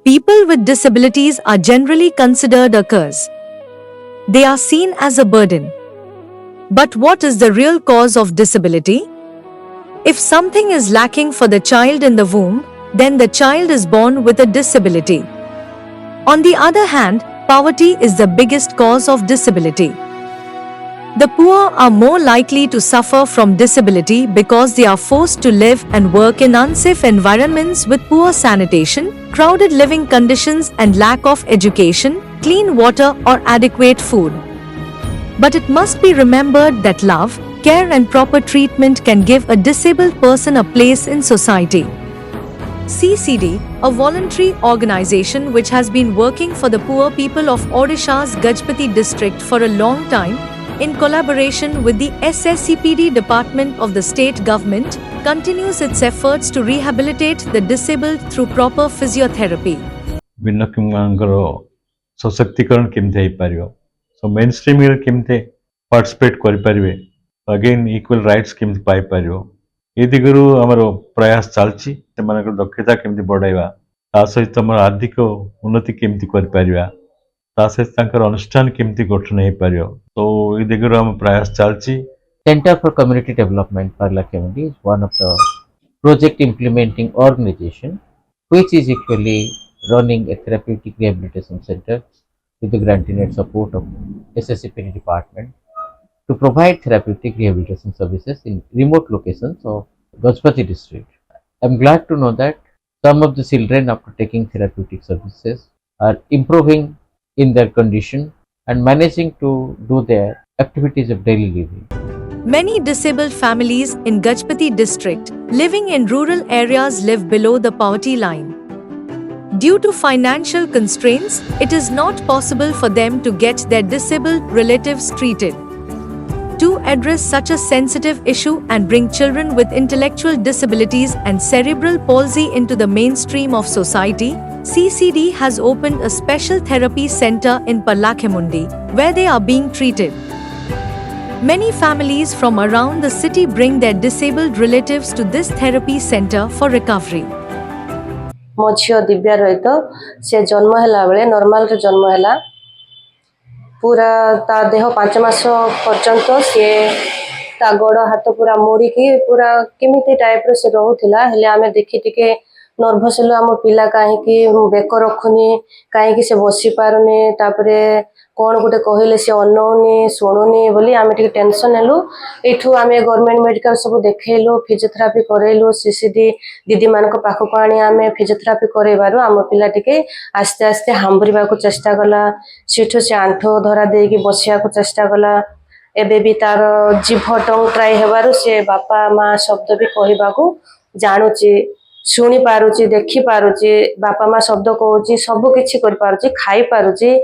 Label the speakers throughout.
Speaker 1: People with disabilities are generally considered a curse. They are seen as a burden. But what is the real cause of disability? If something is lacking for the child in the womb, then the child is born with a disability. On the other hand, poverty is the biggest cause of disability. The poor are more likely to suffer from disability because they are forced to live and work in unsafe environments with poor sanitation, crowded living conditions, and lack of education, clean water, or adequate food. But it must be remembered that love, care, and proper treatment can give a disabled person a place in society. CCD, a voluntary organization which has been working for the poor people of Odisha's Gajpati district for a long time, in collaboration with the SSCPD department of the state government, continues its efforts to rehabilitate the disabled through proper physiotherapy.
Speaker 2: भिन्नक्षमଙ୍କର सशक्तिकरण केमते हेई पारियो so main stream रे केमते participate करि परिबे again equal rights केमते पाई पारियो ए दिगरु हमरो प्रयास चालची सेमानकर दक्षता केमते बढ़ाइबा ता सहित हमर आर्थिक उन्नति केमते करि पारिबा ता सहित तांकर अनुष्ठान केमते गठन हेई पारियो तो ए दिगरु हम प्रयास चालची
Speaker 3: Center for Community Development Parlakemundi is one of the project implementing organization which is actually running a therapeutic rehabilitation center with the granting and support of SSCPD department to provide therapeutic rehabilitation services in remote locations of Gajpati district. I am glad to know that some of the children after taking therapeutic services are improving in their condition and managing to do their activities of daily living.
Speaker 1: Many disabled families in Gajpati district living in rural areas live below the poverty line. Due to financial constraints, it is not possible for them to get their disabled relatives treated. To address such a sensitive issue and bring children with intellectual disabilities and cerebral palsy into the mainstream of society, CCD has opened a special therapy center in Parlakemundi, where they are being treated. Many families from around the city bring their disabled relatives to this therapy center for recovery.
Speaker 4: मो झील दिव्या रहित से जन्म है बेले normal रे जन्म है पूरा ता देह 5 मास पर्यंत सी ता गोड़ हाथ पूरा मोड़ी की पूरा केमिति टाइप रो से रहउथिला हेले आमे देखि टिके नर्वस हेलो आम पिला काहेकि बेक रखुनी काहेकि से बसी पारुनी तापरे कौन गोटे कहले से अनौनी शुणुनी बोली आमे टिके टेंशन हेलु एठू आमे गवर्नमेंट मेडिकल सब देखेलु फिजियोथेरापी करेलु सीसीडी दीदी मान को पाखो आनी आमे फिजियोथेरापी करेबारु आम पिला टिके आस्ते आस्ते हांबुरिबा को चेष्टा कला सेठू से आंठो धरा देकी बसिया को चेष्टा कला एबे भी तार जीभ टंग ट्राई हेबारु से बापा माँ शब्द भी कहबा को जानुची शुणी पारुची देखि पारुची बापा माँ शब्द कहूची सब किछि कर पारुची खाई पारुची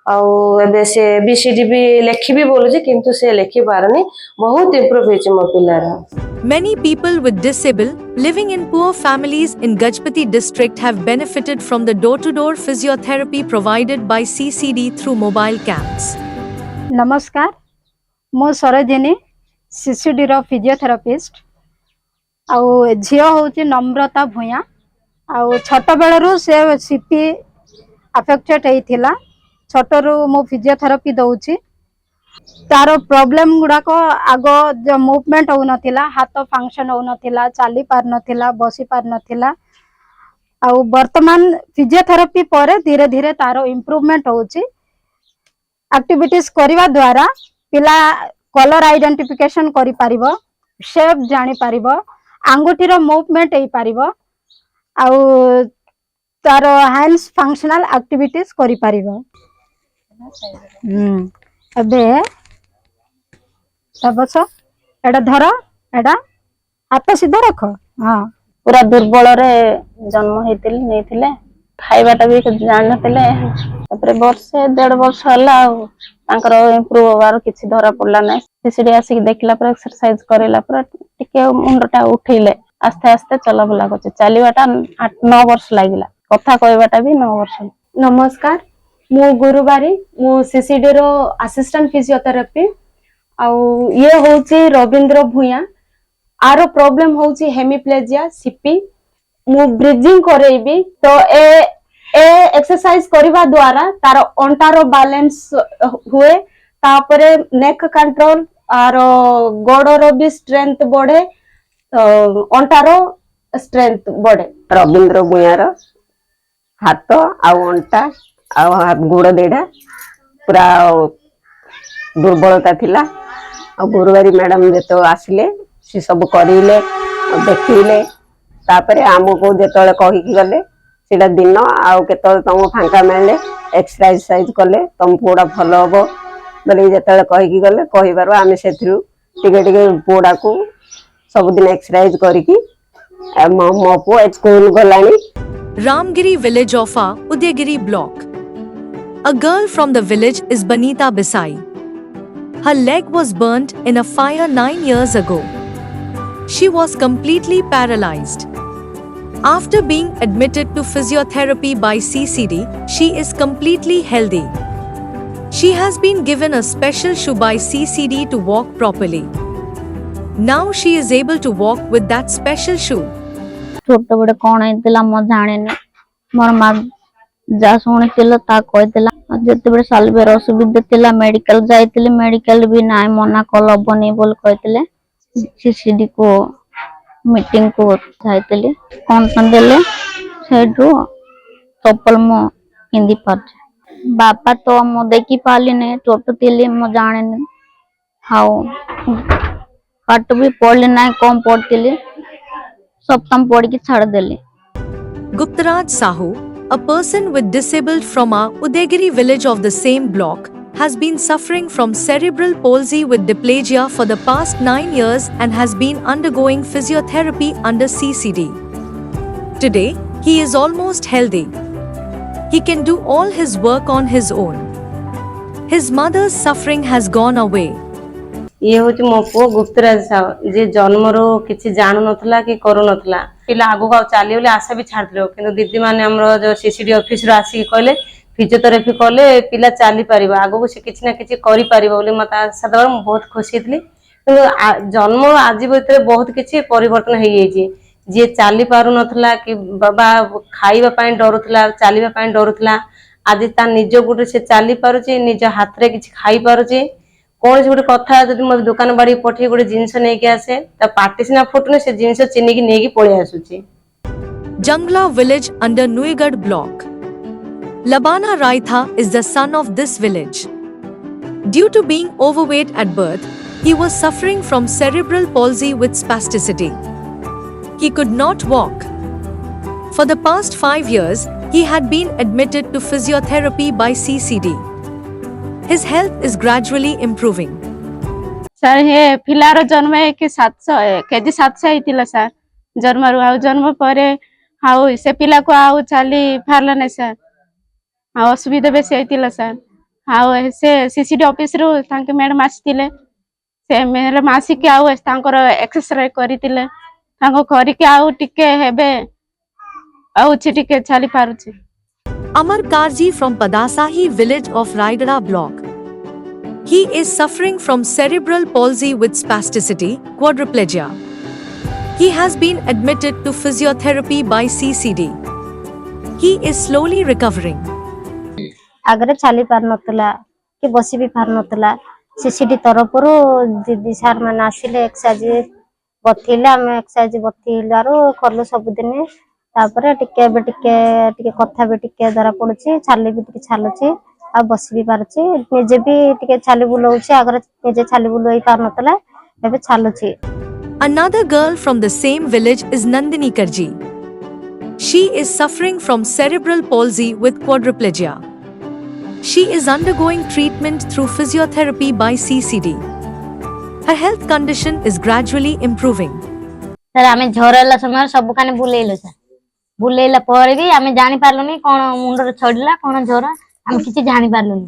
Speaker 4: आउ से एबीसीडी भी लेखि भी बोलुची किंतु से लेखि पारनी बहुत इंप्रूव हेछि मो पिलार.
Speaker 1: Many people with disability living in poor families in Gajpati district have benefited from the door-to-door physiotherapy provided by CCD through mobile camps.
Speaker 5: नमस्कार मो सरोजिनी सीसीडी रो फिजियोथेरापिस्ट आउ झियो होची नम्रता भूया आउ छोट बेलरू से सीपी अफेक्टेड हेइथिला छोटरू मो फिजियोथेरापी दउची तारो प्रॉब्लम गुडा को आगो जो मूवमेंट हो नथिला हाथ फंक्शन हो नथिला चाली पार नथिला बसी पार नथिला आउ वर्तमान फिजियोथेरापी परे धीरे धीरे तारो इंप्रूवमेंट होची एक्टिविटीज करबा द्वारा पिला कलर आइडेंटिफिकेशन करि पारिबो शेप जानि पारिबो आंगुठीर मूवमेंट हेइ पारिबो आउ तारो हैंड्स फंक्शनल एक्टिविटीज करि पारिबो. अबे तबस एडा धर एडा हाथ सीधा रख. हाँ
Speaker 6: पूरा दुर्बल रे जन्म हेतिल नेथिले खाइबाटा भी जान नथिले तापरे वर्षे 1.5 वर्ष हला तांकर इंप्रूव होबार किछि धरा पड़ला नै सीसीडी आसी देखला पर एक्सरसाइज करेला पर टिके मुंडटा उठैले आस्ते आस्ते चला बुला करछे चालीबाटा 8-9 वर्ष लागिला कथा कहबाटा भी 9 वर्ष.
Speaker 7: नमस्कार मो गुरुवारी मो सीसीडी रो असिस्टेंट फिजियोथेरापी आउ ये होची रविंद्र भूया आरो प्रॉब्लम होची हेमिप्लेजिया सीपी मु ब्रीजिंग करेबी तो ए ए एक्सरसाइज करबा द्वारा तार अंटार बैलेंस हुए तापरे नेक कंट्रोल आर गोड़र भी स्ट्रेंथ बढ़े अंटार स्ट्रेंथ बढ़े।
Speaker 8: रविंद्र भूयार हाथ आउ अंटा आउ गोड़ देड़ा पूरा दुर्बलता थिला आ गुरुवारी मैडम जो आसिले सी सब करिले देखिले तापरे आमको जेतले कहिकी गले सेटा दिन आउ केतले तुम फांका मिले एक्सरसाइज कले तुम पूरा भल हम बोले जेतले कहिकी गले कहिबार आमे सेथरु टिके टिके पूरा को सब दिन एक्सरसाइज करिकी मो पो school Galani.
Speaker 1: Ramgiri village of our Udayagiri block. A girl from the village is Banita Bisai. Her leg was burnt in a fire 9 years ago. She was completely paralyzed. After being admitted to physiotherapy by CCD, she is completely healthy. She has been given a special shoe by CCD to walk properly. Now she is able to walk with that special shoe.
Speaker 6: छोट बड़े कौन है मो जाने मोर माँ जा शुणी जिते बड़े सालवेर असुविधा थिला मेडिकल जाइतिले मेडिकल भी ना मना कल हबनी बोल कहते सीसीडी को मीटिंग को जाइतिले कौन देले सेठू चप्पल मो पिंधि पारे बापा तो मो देखी पाली ने छोट थी मो जाने हाउ पाठ भी पढ़ली ना कम पढ़ती सप्तम पढ़ के छाड़ देली।
Speaker 1: Guptaraj Sahu, a person with disabled from our Udayagiri village of the same block, has been suffering from cerebral palsy with diplegia for the past 9 years and has been undergoing physiotherapy under CCD. Today, he is almost healthy. He can do all his work on his own. His mother's suffering has gone away.
Speaker 4: ये हूँ मो पु गुप्तराज साहू जी जन्म रू कि जानू ना कि करू ना पिला आगू चली बोले आशा भी छाड़े कि दीदी मैंने जो सीसीडी ऑफिस आसिक कहले फिजियोथेरापी कले पिला चली पार आगू से किसी ना कि मत आशा दवा बहुत खुशी थी जन्म आज भर बहुत किसी परिवर्तन हो जी चली पार ना कि बाबा खाइबा डरुला चलवाई डरुला आज ता निज गोटे से चली पारुची निज हाथ में किसी खाई पारुची कौन गोटे कथा जब मैं दुकान बाड़ी पठे गोटे जिनस नहीं आसे पार्टी सीना फुटने से जिनस चिन्ह नहीं पड़े आसुची।
Speaker 1: Jangla village under Nuigad block. Labana Raitha is the son of this village. Due to being overweight at birth, he was suffering from cerebral palsy with spasticity. He could not walk. For the past 5 years, he had been admitted to physiotherapy by CCD. His health is gradually improving.
Speaker 6: Sir ये पिलार जन्म के 700 KG 700 होता sir जन्म रू जन्म पर से पिला को आउ चली पार्ला नहीं सर असुविधा बेस होता सर से सीसीडी ऑफिस रू मैडम आसते से मैडम आसिक एक्सरे करते चली पारुची।
Speaker 1: Amar Karji from Padasahi village of Raigada block. He is suffering from cerebral palsy with spasticity, quadriplegia. He has been admitted to physiotherapy by CCD. He is slowly recovering.
Speaker 9: आगरे चली पार नतला कि बसी भी पार नतला CCD तरफरु दीदी सार मन आसिले एक्सरसाइज बथिले हम exercise बथिलारो करलो सब दिन तापरे टिके बे टिके कथा बे टिके धरा पड़ुची छाली भी टिके छालुची आ बसी भी पारची निजे भी टिके छाली बुलौची आगरे निजे छाली बुलई पार नतला एबे छालुची।
Speaker 1: Another girl from the same village is Nandini Karji. She is suffering from cerebral palsy with quadriplegia. She is undergoing treatment through physiotherapy by CCD. Her health condition is gradually improving.
Speaker 9: Sir आमे झरला समय सब काने बुलेइलो sir बुलेइला पर भी आमे जानि पारलुनी कोन मुंडर छडला कोन झरा आमे किछि जानि पारलुनी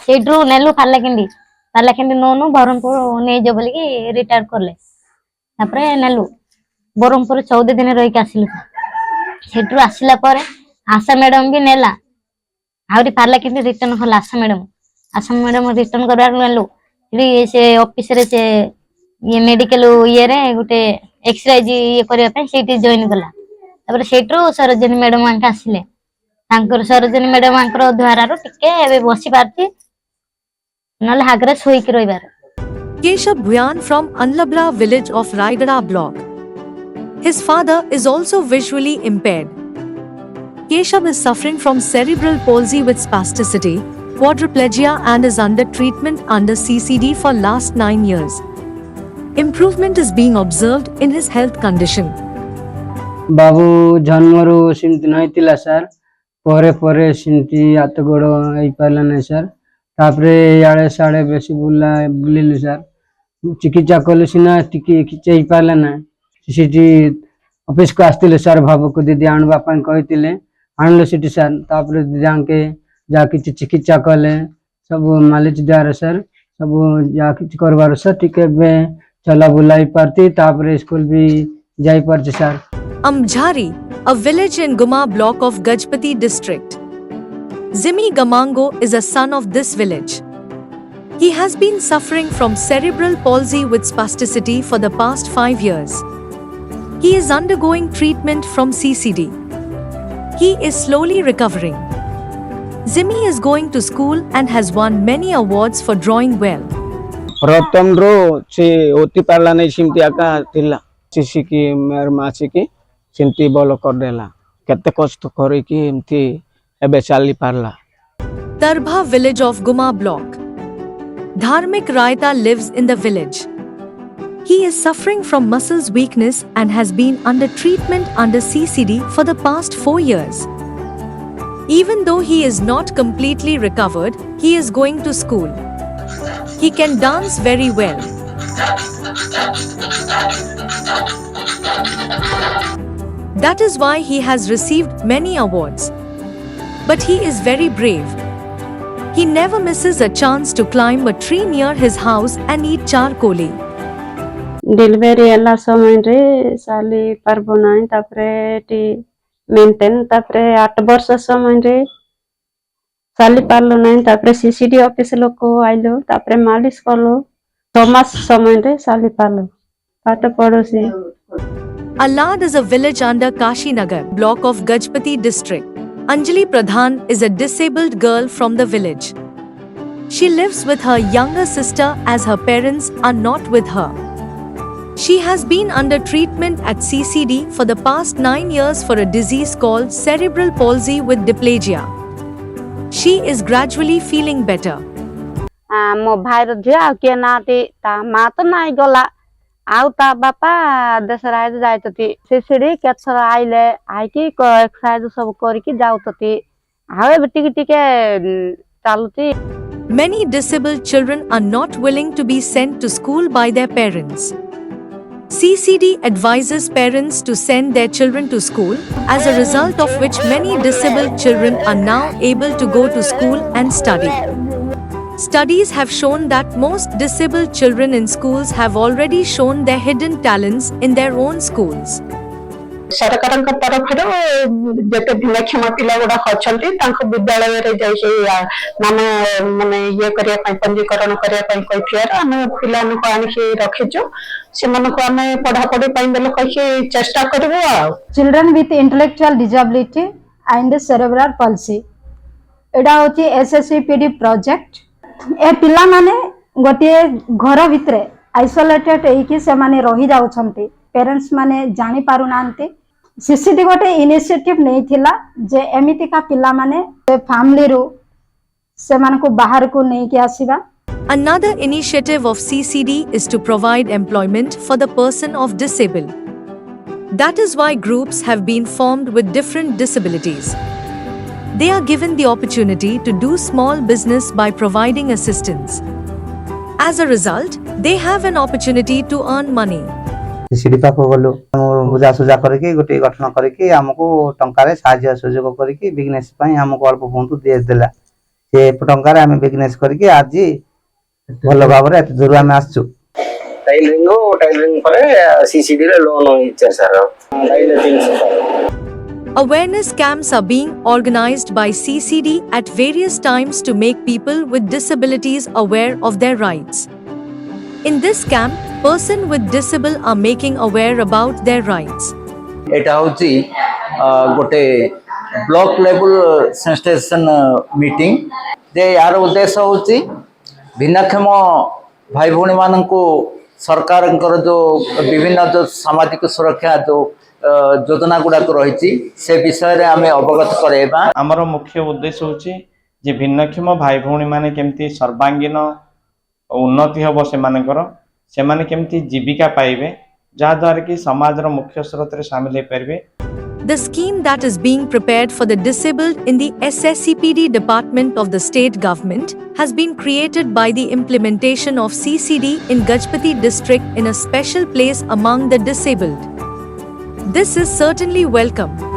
Speaker 9: सेड्रो नेलु पार्लाकेंडी नोनु बरमपुर नै जो बोली कि रिटायर करले तापरे नेलु बरमपुर 14 दिन रही के आसिलु सेड्रो आसिला पर आशा मैडम भी नेला आउरी पार्लाकेंडी रिटर्न होला आशा मैडम रिटर्न करवार नेलु से ऑफिस रे से ये मेडिकल ये रे गुटे एक्सरसाइज ये करबा पे सेठी जॉइन कला तापर सेठरो सरोजनी मैडम आंका आसिले ତାଙ୍କର ସରୋଜିନୀ ମ୍ୟାଡାମଙ୍କର ଦ୍ୱାରାରୁ ଟିକେ ଏବେ ବସି ପାରୁଛି, ନହେଲେ ହାଗରେ ଶୋଇକି ରହିବାର।
Speaker 1: Keshav Bhuyan from Anlabra village of Raigada block. His father is also visually impaired. Keshav is suffering from cerebral palsy with spasticity, quadriplegia and is under treatment under CCD for last 9 years. Improvement is being observed in his health condition.
Speaker 10: बाबू जन्मरू सिमती नहींतिला sir परे परे सिमती हाथ गोड़ हो पारला नहीं सर तापरे याड़े साड़े बेसी बुलिलु सर चिकित्सा कलु सीना टिके किचे ही पारला ना सीटी ऑफिस को आस्तिले सर भाव को दीदी आणबा पन कहितिले आणलो सीटी सर तापरे दीदी के जा किछि चिकित्सा कले सब मालिश द्वारा सर सब जा किछि करबार सर टिके बे चला बुलाई पारती तापरे स्कूल भी जाई पारछि sir.
Speaker 1: Amjhari, a village in Guma block of Gajpati district. Zimi Gamango is a son of this village. He has been suffering from cerebral palsy with spasticity for the past 5 years. He is undergoing treatment from CCD. He is slowly recovering. Zimi is going to school and has won many awards for drawing well.
Speaker 10: प्रथम रो से होती पारला नहीं सिमती आका तिला CC की मेर मासी की सिमती बोलो कर देला केते कष्ट करे कि एमती एबे चाली पारला।
Speaker 1: Tarbha village of Guma block. Dharmik Raita lives in the village. He is suffering from muscles weakness and has been under treatment under CCD for the past 4 years. Even though he is not completely recovered, he is going to school. He can dance very well. That is why he has received many awards. But he is very brave. He never misses a chance to climb a tree near his house and eat charkoli.
Speaker 6: Delivery एला समय रे साली पारबो नाही तापरे T maintain तापरे 8 वर्ष समय रे साली पारलो नाही तापरे सीसीडी ऑफिस लोक आइलो तापरे मालिश करलो 6 मास समय रे साली पारलो पाठ पड़ोसी।
Speaker 1: Alad is a village under Kashinagar block of Gajpati district. Anjali Pradhan is a disabled girl from the village. She lives with her younger sister as her parents are not with her. She has been under treatment at CCD for the past 9 years for a disease called cerebral palsy with diplegia. She is gradually feeling better.
Speaker 6: मो भाई रो झिया के नाते ता मा तो नाही गला आउ ता बापा दसराय जायतती सीसीडी केथर आइले आइकी एक्सरसाइज सब करके जाउतती हावे बिटिक टिके चालुती।
Speaker 1: Many disabled children are not willing to be sent to school by their parents. CCD advises parents to send their children to school, as a result of which many disabled children are now able to go to school and study. Studies have shown that most disabled children in schools have already shown their hidden talents in their own schools.
Speaker 8: सरकार तरफ जेते भिन्नक्षम पिला गुड़ा अच्छी विद्यालय नाम माने ये पंजीकरण करने आम पिला आनिकी रखीचु से आम पढ़ापढ़ी देले कही चेष्टा करूँ।
Speaker 5: Children with intellectual disability and cerebral palsy एडा होची एसएससीपीडी प्रोजेक्ट। ए पिला माने गोटे घर भितरे आइसोलेटेड होइकी से माने रही जाउछंती पेरेंट्स माने जानि पारु नांती। सीसीडी गोटे इनिशिएटिव नहीं थिला जे एमिति का पिला माने फैमिली रो से माने को बाहर को नहीं के आसीबा।
Speaker 1: Another initiative of CCD is to provide employment for the person of disabled. That is why groups have been formed with different disabilities. They are given the opportunity to do small business by providing assistance. As a result, they have an opportunity to earn money.
Speaker 11: CCD पाख गलु बुझा सुझा करके गोटे गठन करके हमको टंकारे साहाय्य सहयोग करके बिजनेस पई हमको अल्प बहुत दे देला से टंकारे हम बिजनेस करके आज भल भाव रे एत दूर हम आसछु।
Speaker 12: टाइलरिंग पर सीसीडी रे लोन इच्छा sir
Speaker 1: Awareness camps are being organized by CCD at various times to make people with disabilities aware of their rights. In this camp, persons with disable are making aware about their rights.
Speaker 12: एटा होची गोटे
Speaker 13: block level sensitisation meeting जे यार उद्देश्य होची भिन्नक्षम भाई भौणी मान को सरकार जो विभिन्न जो सामाजिक सुरक्षा जो योजना गुड़ाक रही से विषय रे आमे अवगत करेबा।
Speaker 14: आमर मुख्य उद्देश्य होची जे भिन्नक्षम भाई भौणी माने केमती सर्वांगीन उन्नति हबो से माने केमती जीविका पाइबे जहा द्वारा कि समाज रो मुख्य स्रोत रे शामिल हे परबे।
Speaker 1: The scheme that is being prepared for the disabled in the SSCPD department of the state government has been created by the implementation of CCD in Gajpati district in a special place among the disabled. This is certainly welcome.